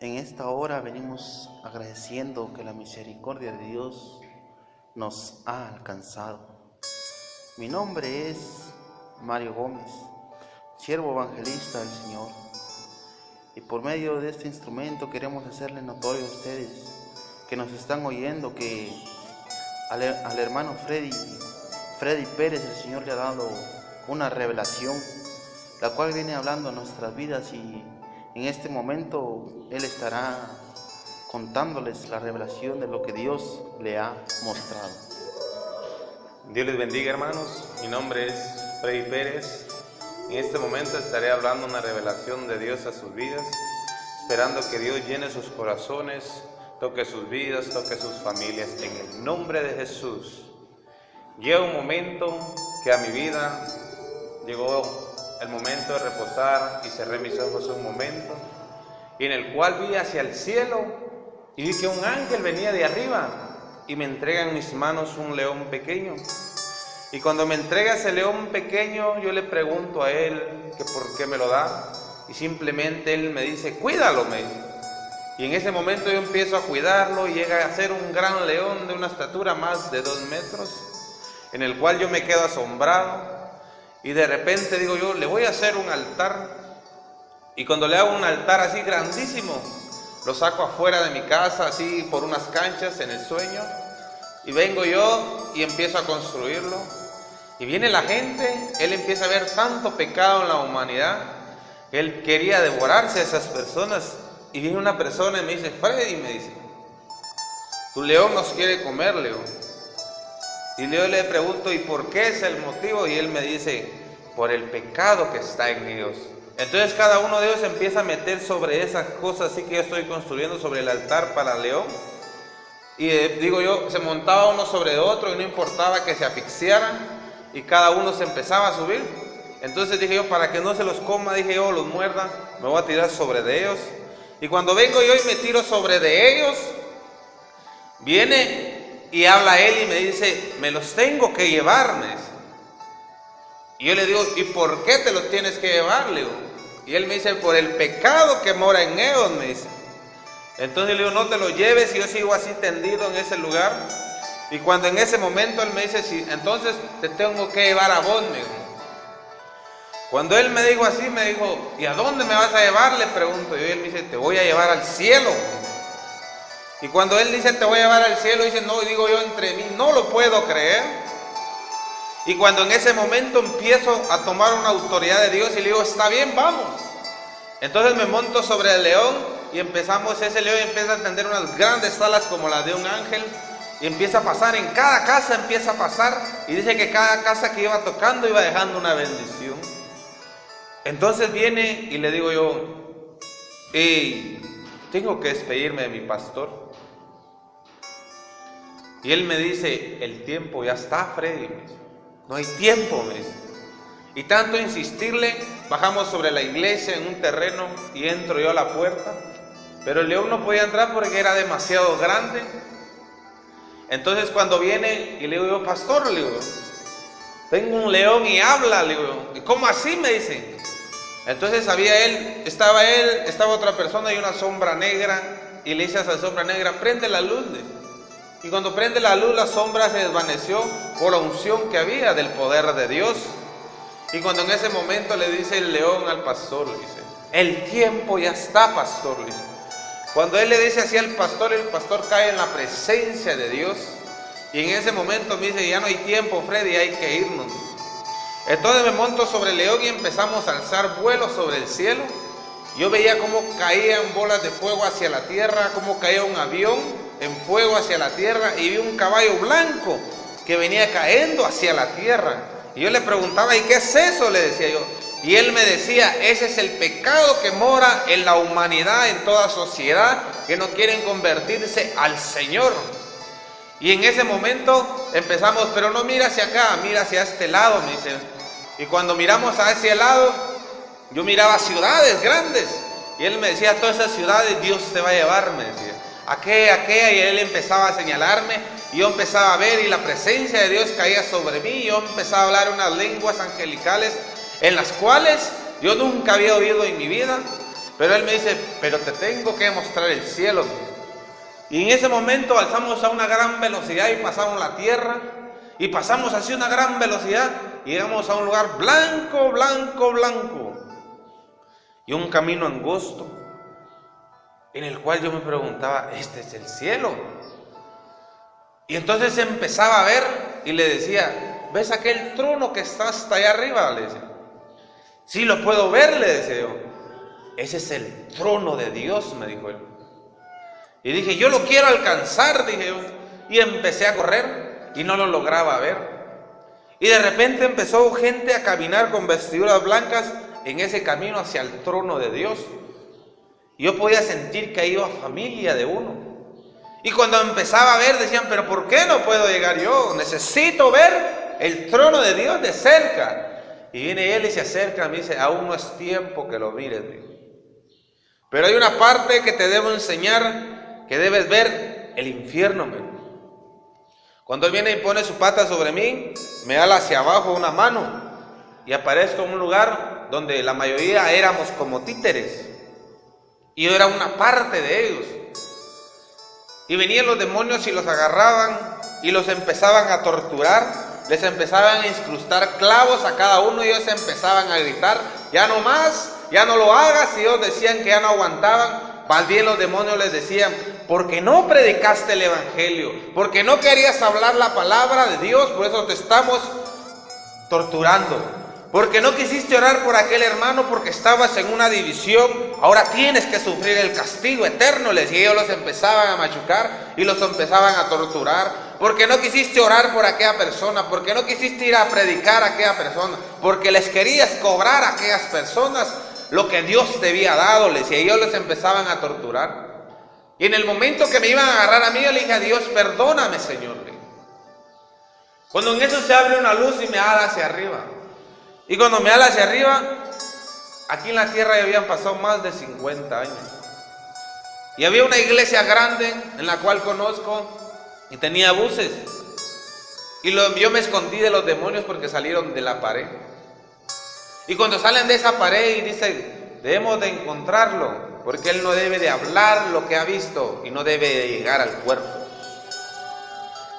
En esta hora venimos agradeciendo que la misericordia de Dios nos ha alcanzado. Mi nombre es Mario Gómez, siervo evangelista del Señor. Y por medio de este instrumento queremos hacerle notorio a ustedes que nos están oyendo que al hermano Freddy Pérez, el Señor le ha dado una revelación, la cual viene hablando a nuestras vidas, y en este momento Él estará contándoles la revelación de lo que Dios le ha mostrado. Dios les bendiga, hermanos. Mi nombre es Freddy Pérez. En este momento estaré hablando una revelación de Dios a sus vidas, esperando que Dios llene sus corazones, toque sus vidas, toque sus familias, en el nombre de Jesús. Llega un momento que a mi vida llegó el momento de reposar y cerré mis ojos un momento, y en el cual vi hacia el cielo y vi que un ángel venía de arriba y me entrega en mis manos un león pequeño. Y cuando me entrega ese león pequeño, yo le pregunto a él que por qué me lo da, y simplemente él me dice: cuídalo, me dice. Y en ese momento yo empiezo a cuidarlo y llega a ser un gran león de una estatura más de 2 metros, en el cual yo me quedo asombrado. Y de repente digo yo, le voy a hacer un altar. Y cuando le hago un altar así grandísimo, lo saco afuera de mi casa, así por unas canchas en el sueño, y vengo yo y empiezo a construirlo. Y viene la gente, él empieza a ver tanto pecado en la humanidad, que él quería devorarse a esas personas. Y viene una persona y me dice: Freddy, me dice, tu león nos quiere comer, león. Y yo le pregunto: ¿y por qué es el motivo? Y él me dice: por el pecado que está en ellos. Entonces cada uno de ellos empieza a meter sobre esas cosas así que yo estoy construyendo sobre el altar para el león. Y digo yo, se montaba uno sobre otro y no importaba que se asfixiaran, y cada uno se empezaba a subir. Entonces dije yo, para que no se los coma, dije yo, los muerda, me voy a tirar sobre de ellos. Y cuando vengo yo y me tiro sobre de ellos, viene y habla él y me dice: me los tengo que llevar, me dice. Y yo le digo: ¿y por qué te los tienes que llevar, le digo? Y él me dice: por el pecado que mora en ellos, me dice. Entonces le digo: no te los lleves. Y yo sigo así tendido en ese lugar. Y cuando en ese momento él me dice: sí, entonces te tengo que llevar a vos, me dijo. Cuando él me dijo así, me dijo: ¿y a dónde me vas a llevar?, le pregunto. Y él me dice: te voy a llevar al cielo. Y cuando él dice: te voy a llevar al cielo, dice: no, digo yo entre mí, no lo puedo creer. Y cuando en ese momento empiezo a tomar una autoridad de Dios y le digo: está bien, vamos. Entonces me monto sobre el león y empezamos, ese león empieza a tender unas grandes alas como las de un ángel, y empieza a pasar en cada casa, empieza a pasar, y dice que cada casa que iba tocando iba dejando una bendición. Entonces viene y le digo yo: hey, tengo que despedirme de mi pastor. Y él me dice: el tiempo ya está, Freddy. No hay tiempo, me dice. Y tanto insistirle, bajamos sobre la iglesia en un terreno y entro yo a la puerta. Pero el león no podía entrar porque era demasiado grande. Entonces cuando viene y le digo yo: pastor, le digo, tengo un león y habla, le digo. ¿Y cómo así?, me dice. Entonces estaba otra persona y una sombra negra, y le dice a esa sombra negra: prende la luz. Y cuando prende la luz, la sombra se desvaneció por la unción que había del poder de Dios. Y cuando en ese momento le dice el león al pastor, le dice: el tiempo ya está, pastor, le dice. Cuando él le dice así al pastor, el pastor cae en la presencia de Dios. Y en ese momento me dice: ya no hay tiempo, Freddy, hay que irnos. Entonces me monto sobre el león y empezamos a alzar vuelo sobre el cielo. Yo veía cómo caían bolas de fuego hacia la tierra, cómo caía un avión en fuego hacia la tierra, y vi un caballo blanco que venía cayendo hacia la tierra. Y yo le preguntaba: ¿y qué es eso?, le decía yo. Y él me decía: ese es el pecado que mora en la humanidad, en toda sociedad, que no quieren convertirse al Señor. Y en ese momento empezamos: pero no mira hacia acá, mira hacia este lado, me dice. Y cuando miramos hacia el lado, yo miraba ciudades grandes. Y él me decía: todas esas ciudades Dios te va a llevar, me decía. Aquella, y él empezaba a señalarme. Y yo empezaba a ver, y la presencia de Dios caía sobre mí. Y yo empezaba a hablar unas lenguas angelicales en las cuales yo nunca había oído en mi vida. Pero él me dice, pero te tengo que mostrar el cielo. Y en ese momento alzamos a una gran velocidad y pasamos la tierra. Y pasamos así a una gran velocidad y llegamos a un lugar blanco, blanco, blanco. Y un camino angosto, en el cual yo me preguntaba, ¿este es el cielo? Y entonces empezaba a ver y le decía, ¿ves aquel trono que está hasta allá arriba? Le decía. Sí, lo puedo ver, le decía yo. Ese es el trono de Dios, me dijo él. Y dije, yo lo quiero alcanzar, dije yo. Y empecé a correr y no lo lograba ver. Y de repente empezó gente a caminar con vestiduras blancas en ese camino hacia el trono de Dios. Y yo podía sentir que iba familia de uno. Y cuando empezaba a ver, decían, pero ¿por qué no puedo llegar yo? Necesito ver el trono de Dios de cerca. Y viene él y se acerca y me dice, aún no es tiempo que lo mires, dijo. Pero hay una parte que te debo enseñar, que debes ver el infierno, me dijo. Cuando él viene y pone su pata sobre mí, me ala hacia abajo una mano y aparezco en un lugar donde la mayoría éramos como títeres. Y yo era una parte de ellos. Y venían los demonios y los agarraban y los empezaban a torturar. Les empezaban a incrustar clavos a cada uno y ellos empezaban a gritar, ya no más, ya no lo hagas. Y ellos decían que ya no aguantaban. Más bien los demonios les decían, porque no predicaste el evangelio, porque no querías hablar la palabra de Dios, por eso te estamos torturando. Porque no quisiste orar por aquel hermano porque estabas en una división, ahora tienes que sufrir el castigo eterno. Les decía, ellos los empezaban a machucar y los empezaban a torturar. Porque no quisiste orar por aquella persona, porque no quisiste ir a predicar a aquella persona, porque les querías cobrar a aquellas personas lo que Dios te había dado, les decía, y ellos les empezaban a torturar. Y en el momento que me iban a agarrar a mí, yo le dije a Dios, perdóname, Señor. Cuando en eso se abre una luz y me ala hacia arriba. Y cuando me ala hacia arriba, aquí en la tierra ya habían pasado más de 50 años. Y había una iglesia grande en la cual conozco y tenía buses. Y yo me escondí de los demonios porque salieron de la pared. Y cuando salen de esa pared y dicen, debemos de encontrarlo, porque él no debe de hablar lo que ha visto y no debe de llegar al cuerpo.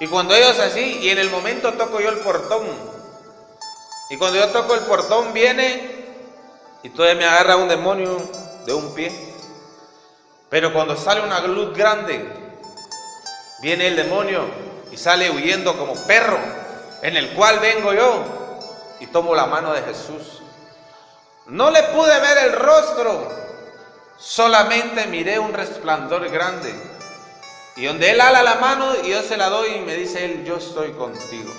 Y cuando ellos así, y en el momento toco yo el portón. Y cuando yo toco el portón viene y todavía me agarra un demonio de un pie. Pero cuando sale una luz grande, viene el demonio y sale huyendo como perro, en el cual vengo yo y tomo la mano de Jesús. No le pude ver el rostro, solamente miré un resplandor grande. Y donde él ala la mano y yo se la doy y me dice él, yo estoy contigo.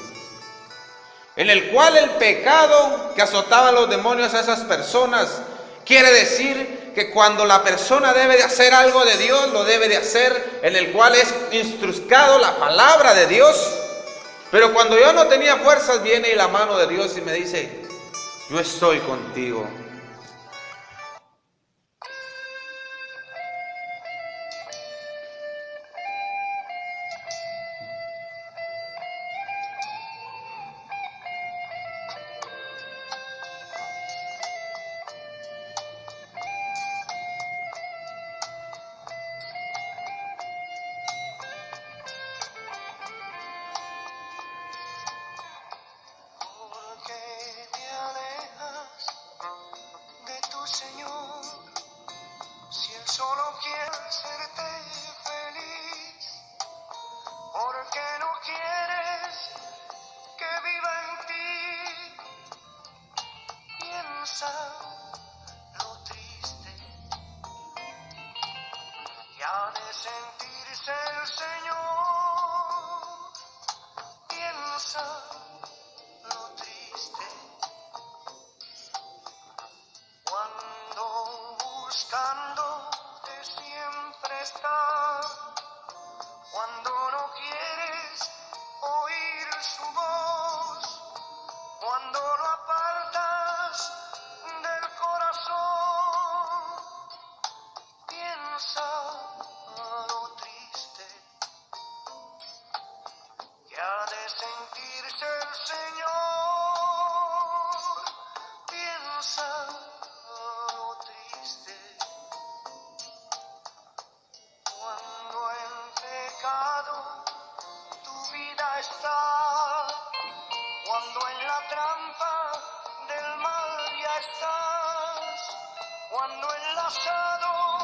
En el cual el pecado que azotaba a los demonios a esas personas, quiere decir que cuando la persona debe de hacer algo de Dios, lo debe de hacer, en el cual es instruscado la palabra de Dios. Pero cuando yo no tenía fuerzas, viene la mano de Dios y me dice, yo estoy contigo. Señor, si Él solo quiere hacerte feliz, ¿por qué no quieres que viva en ti? Piensa lo triste que ha de sentirse el Señor. Piensa lo triste cuando buscándote siempre está, cuando no quieres oír su voz, cuando lo apartas del corazón. Piensa lo triste que ha de sentirse el Señor. Piensa lo triste está, cuando en la trampa del mal ya estás, cuando enlazado